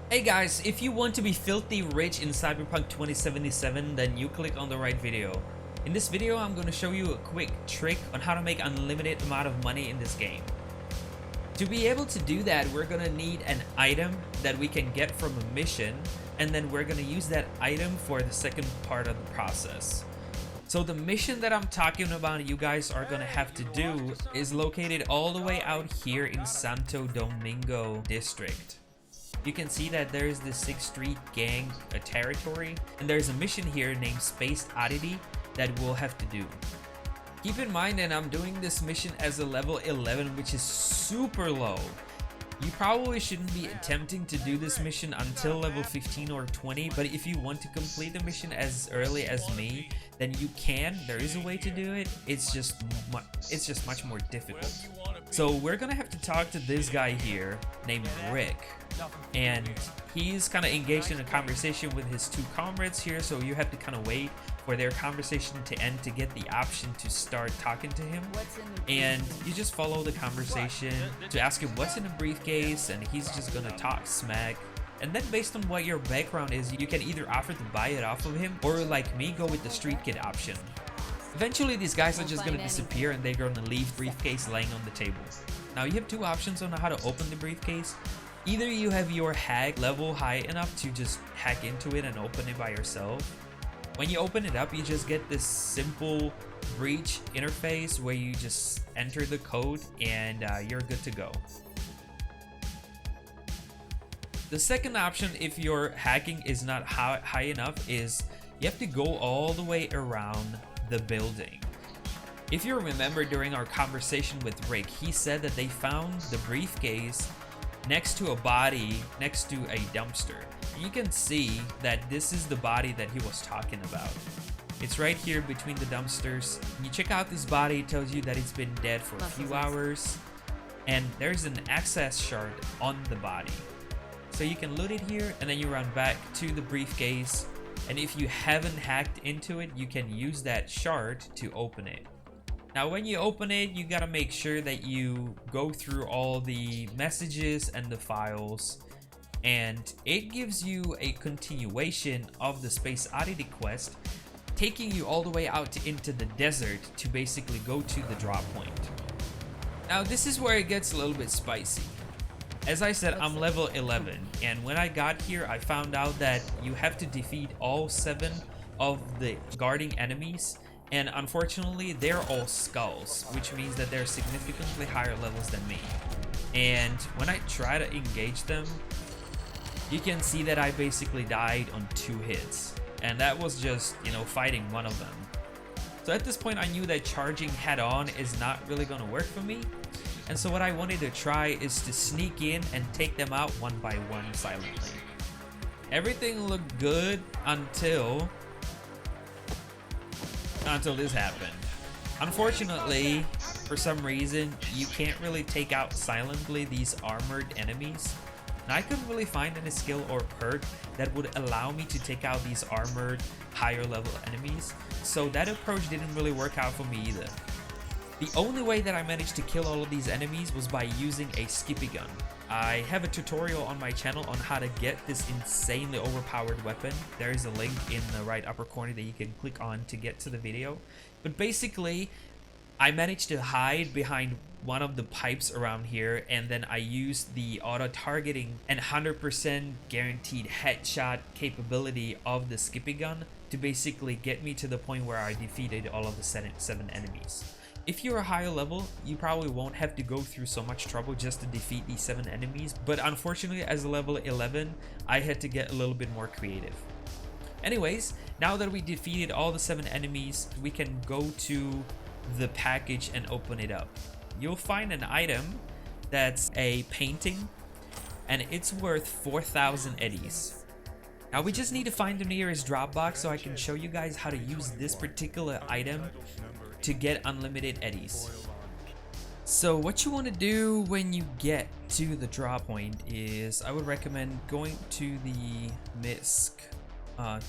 Hey guys, if you want to be filthy rich in Cyberpunk 2077, then you click on the right video. In this video, I'm going to show you a quick trick on how to make unlimited amount of money in this game. To be able to do that, we're going to need an item that we can get from a mission, and then we're going to use that item for the second part of the process. So the mission that I'm talking about you guys are going to have to do is located all the way out here in Santo Domingo district. You can see that there is this 6th Street gang territory, and there's a mission here named Spaced Oddity that we'll have to do. Keep in mind that I'm doing this mission as a level 11, which is super low. You probably shouldn't be attempting to do this mission until level 15 or 20, but if you want to complete the mission as early as me, then you can. There is a way to do it. It's just much more difficult. So we're gonna have to talk to this guy here named Rick, and he's kind of engaged in a conversation with his two comrades here, so you have to kind of wait for their conversation to end to get the option to start talking to him. And you just follow the conversation to ask him what's in the briefcase, and he's just gonna talk smack. And then based on what your background is, you can either offer to buy it off of him, or like me, go with the street kid option. Eventually these guys are just gonna disappear and they're gonna leave briefcase laying on the table. Now you have two options on how to open the briefcase. Either you have your hack level high enough to just hack into it and open it by yourself. When you open it up, you just get this simple breach interface where you just enter the code and you're good to go. The second option, if your hacking is not high enough, is you have to go all the way around the building. If you remember during our conversation with Rick, he said that they found the briefcase next to a body next to a dumpster. You can see that this is the body that he was talking about. It's right here between the dumpsters. When you check out this body, it tells you that it's been dead for a few hours, and there's an access shard on the body. So you can loot it here, and then you run back to the briefcase, and if you haven't hacked into it, you can use that shard to open it. Now when you open it, you gotta make sure that you go through all the messages and the files, and it gives you a continuation of the Space Oddity quest, taking you all the way out into the desert to basically go to the drop point. Now this is where it gets a little bit spicy. As I said, I'm level 11, and when I got here, I found out that you have to defeat all 7 of the guarding enemies, and unfortunately, they're all skulls, which means that they're significantly higher levels than me. And when I try to engage them, you can see that I basically died on 2 hits, and that was just, fighting one of them. So at this point, I knew that charging head-on is not really gonna work for me. And so what I wanted to try is to sneak in and take them out one by one silently. Everything looked good until this happened. Unfortunately, for some reason, you can't really take out silently these armored enemies. And I couldn't really find any skill or perk that would allow me to take out these armored higher level enemies. So that approach didn't really work out for me either. The only way that I managed to kill all of these enemies was by using a skippy gun. I have a tutorial on my channel on how to get this insanely overpowered weapon. There is a link in the right upper corner that you can click on to get to the video. But basically, I managed to hide behind one of the pipes around here, and then I used the auto targeting and 100% guaranteed headshot capability of the skippy gun to basically get me to the point where I defeated all of the 7 enemies. If you're a higher level, you probably won't have to go through so much trouble just to defeat these 7 enemies, but unfortunately as a level 11, I had to get a little bit more creative. Anyways, now that we defeated all the 7 enemies, we can go to the package and open it up. You'll find an item that's a painting, and it's worth 4,000 eddies. Now we just need to find the nearest drop box so I can show you guys how to use this particular item to get unlimited eddies. So what you want to do when you get to the drop point is, I would recommend going to the MISC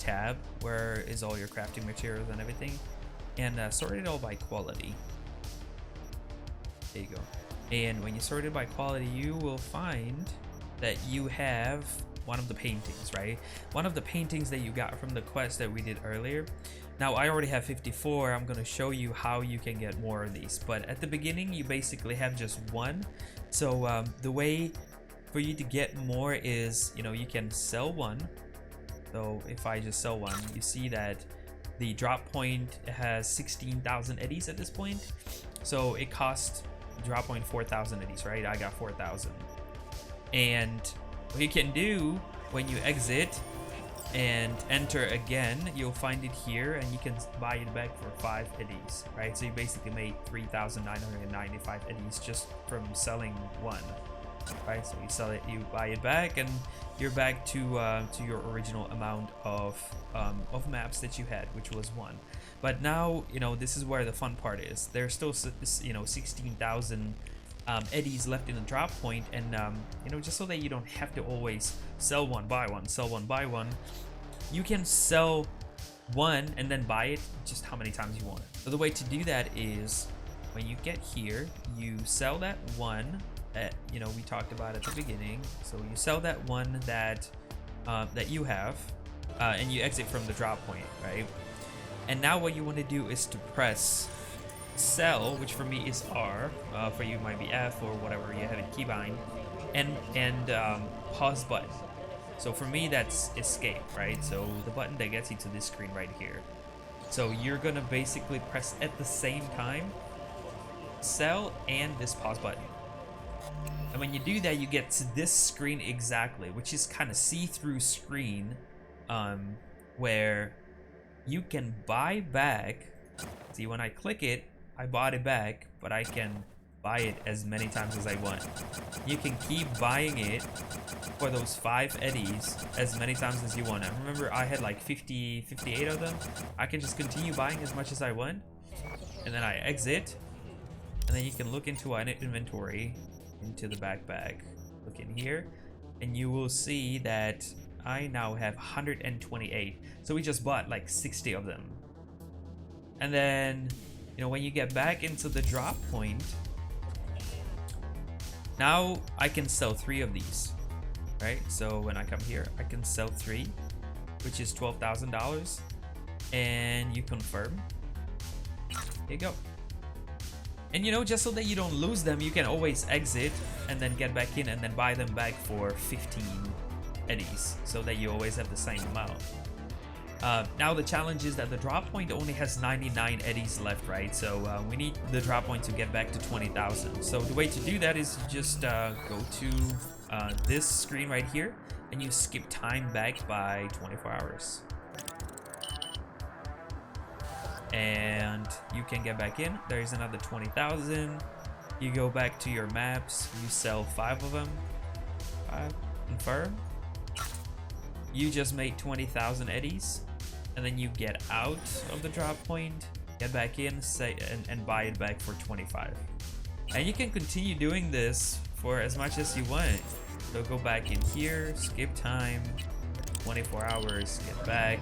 tab, where is all your crafting materials and everything, and sort it all by quality. There you go. And when you sort it by quality, you will find that you have one of the paintings, right? One of the paintings that you got from the quest that we did earlier. Now I already have 54. I'm gonna show you how you can get more of these, but at the beginning you basically have just one. So the way for you to get more is, you know, you can sell one. So if I just sell one, you see that the drop point has 16,000 eddies at this point. So it costs drop point 4,000 eddies, right? I got 4,000. And what you can do when you exit and enter again, you'll find it here and you can buy it back for 5 eddies, right? So you basically made 3,995 eddies just from selling one, right? So you sell it, you buy it back, and you're back to your original amount of maps that you had, which was 1. But now, you know, this is where the fun part is. There's still, you know, 16,000 eddies left in the drop point, and you know, just so that you don't have to always sell one, buy one, sell one, buy one, you can sell one and then buy it just how many times you want. So the way to do that is when you get here, you sell that one that, you know, we talked about at the beginning. So you sell that one that that you have, and you exit from the drop point, right? And now what you want to do is to press sell, which for me is R, for you might be F or whatever you have in keybind, and pause button. So for me that's escape, right? So the button that gets you to this screen right here. So you're gonna basically press at the same time sell and this pause button. And when you do that, you get to this screen exactly, which is kind of see-through screen, where you can buy back. See, when I click it, I bought it back, but I can buy it as many times as I want. You can keep buying it for those 5 eddies as many times as you want. And remember, I had like 58 of them. I can just continue buying as much as I want, and then I exit, and then you can look into an inventory, into the backpack, look in here, and you will see that I now have 128. So we just bought like 60 of them. And then, you know, when you get back into the drop point, now I can sell 3 of these, right? So when I come here, I can sell 3, which is $12,000, and you confirm. There you go. And you know, just so that you don't lose them, you can always exit and then get back in and then buy them back for 15 eddies, so that you always have the same amount. Now the challenge is that the drop point only has 99 eddies left, right? So we need the drop point to get back to 20,000. So the way to do that is you just go to this screen right here, and you skip time back by 24 hours. And you can get back in. There's another 20,000. You go back to your maps, you sell 5 of them. 5, confirm. You just made 20,000 eddies, and then you get out of the drop point, get back in, and buy it back for 25. And you can continue doing this for as much as you want. So go back in here, skip time, 24 hours, get back,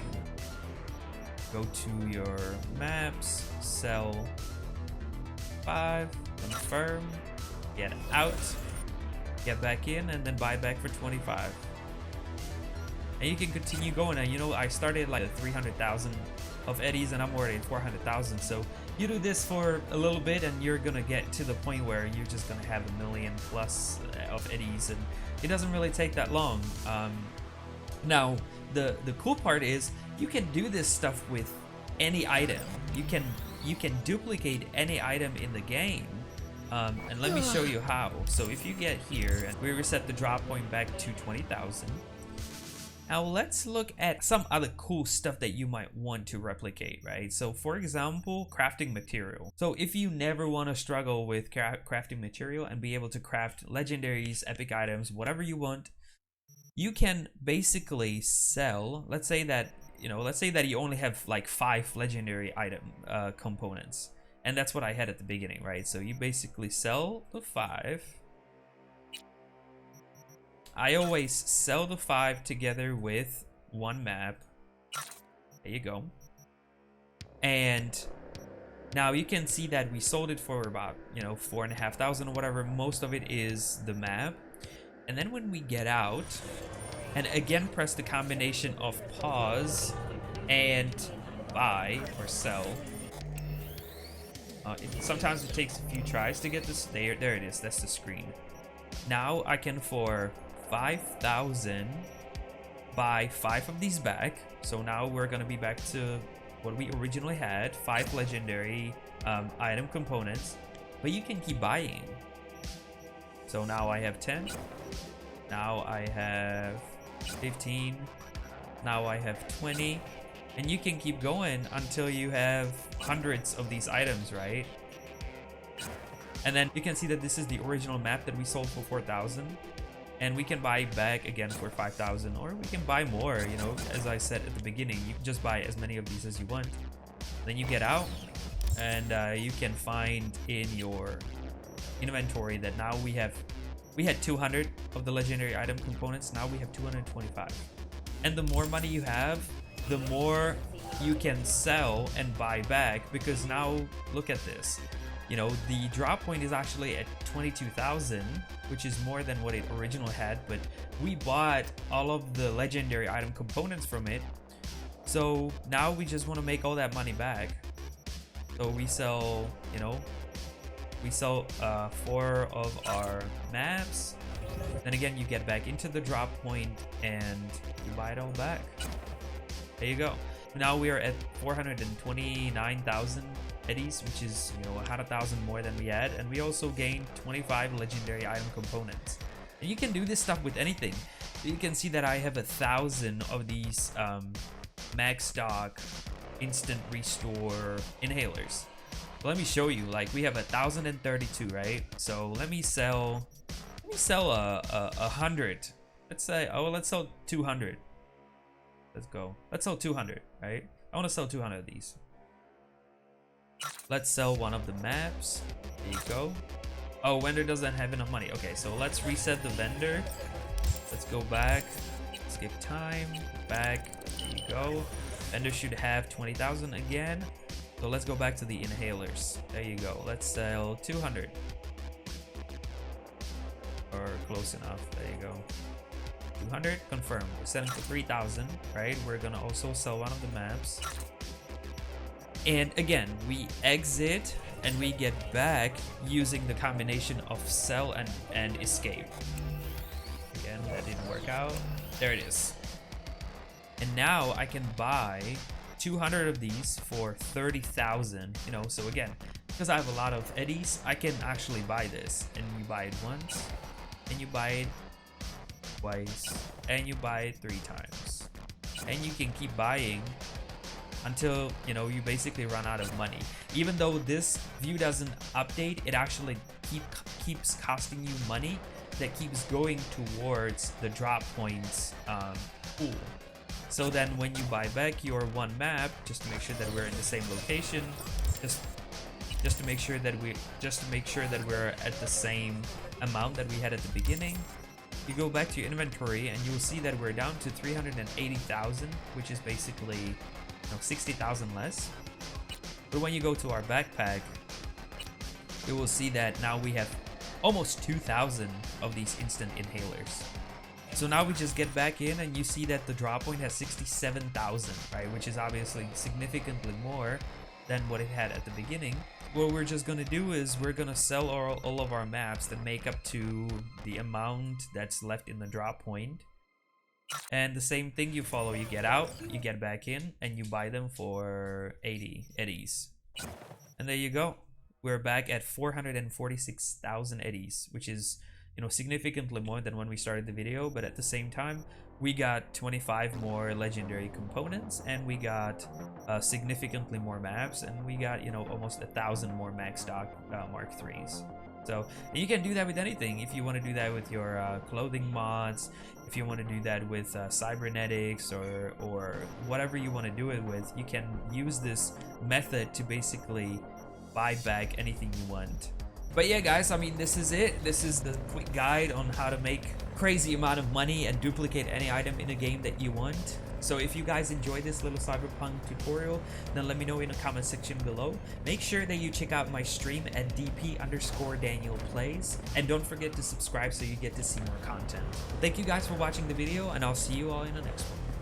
go to your maps, sell 5, confirm, get out, get back in, and then buy back for 25. And you can continue going. And you know, I started like 300,000 of eddies, and I'm already at 400,000. So you do this for a little bit, and you're gonna get to the point where you're just gonna have 1 million plus of eddies, and it doesn't really take that long. Now the cool part is you can do this stuff with any item. You can duplicate any item in the game. And let me show you how. So if you get here and we reset the drop point back to 20,000. Now let's look at some other cool stuff that you might want to replicate, right? So for example, crafting material. So if you never want to struggle with crafting material and be able to craft legendaries, epic items, whatever you want, you can basically sell, let's say that you only have like 5 legendary item components. And that's what I had at the beginning, right? So you basically sell the 5. I always sell the 5 together with 1 map. There you go. And now you can see that we sold it for about, you know, 4,500 or whatever. Most of it is the map. And then when we get out and again press the combination of pause and buy or sell. Sometimes it takes a few tries to get this. There it is. That's the screen. Now I can, for 5,000, buy 5 of these back. So now we're gonna be back to what we originally had, 5 legendary item components, but you can keep buying. So now I have 10. Now I have 15. Now I have 20. And you can keep going until you have hundreds of these items, right? And then you can see that this is the original map that we sold for 4,000. And we can buy back again for 5,000, or we can buy more, you know, as I said at the beginning, you can just buy as many of these as you want. Then you get out and you can find in your inventory that now we had 200 of the legendary item components. Now we have 225. And the more money you have, the more you can sell and buy back, because now look at this. You know, the drop point is actually at 22,000, which is more than what it originally had, but we bought all of the legendary item components from it. So now we just want to make all that money back. So we sell, you know, we sell 4 of our maps. Then again, you get back into the drop point and you buy it all back. There you go. Now we are at 429,000 eddies, which is, you know, 100,000 more than we had, and we also gained 25 legendary item components. And you can do this stuff with anything. You can see that I have 1,000 of these max stock instant restore inhalers. Let me show you. Like, we have 1,032, right? So let me sell a 100. Let's say, oh, let's sell 200. Let's go. Let's sell 200, right? I want to sell 200 of these. Let's sell one of the maps. There you go. Oh, vendor doesn't have enough money. Okay, so let's reset the vendor. Let's go back. Skip time. Back. There you go. Vendor should have 20,000 again. So let's go back to the inhalers. There you go. Let's sell 200. Or close enough. There you go. 200, confirm. We're selling for 3,000, right? We're gonna also sell one of the maps. And again, we exit and we get back using the combination of sell and escape. Again, that didn't work out. There it is. And now I can buy 200 of these for 30,000, you know, so again, because I have a lot of eddies, I can actually buy this. And you buy it once, and you buy it twice, and you buy it 3 times, and you can keep buying until, you know, you basically run out of money. Even though this view doesn't update, it actually keeps costing you money that keeps going towards the drop points pool. So then when you buy back your one map, just to make sure that we're in the same location, just to make sure that we're at the same amount that we had at the beginning, you go back to your inventory and you will see that we're down to 380,000, which is basically, you know, 60,000 less. But when you go to our backpack, you will see that now we have almost 2,000 of these instant inhalers. So now we just get back in and you see that the drop point has 67,000, right? Which is obviously significantly more than what it had at the beginning. What we're just gonna do is we're gonna sell all of our maps that make up to the amount that's left in the drop point. And the same thing you follow, you get out, you get back in, and you buy them for 80 eddies. And there you go. We're back at 446,000 eddies, which is, you know, significantly more than when we started the video, but at the same time, we got 25 more legendary components, and we got significantly more maps, and we got, you know, almost 1,000 more max stock Mark IIIs. So you can do that with anything. If you want to do that with your clothing mods, if you want to do that with cybernetics or whatever you want to do it with, you can use this method to basically buy back anything you want. But yeah, guys, I mean, this is it. This is the quick guide on how to make crazy amount of money and duplicate any item in a game that you want. So if you guys enjoyed this little Cyberpunk tutorial, then let me know in the comment section below. Make sure that you check out my stream at dp_DanielPlays, and don't forget to subscribe so you get to see more content. Thank you guys for watching the video, and I'll see you all in the next one.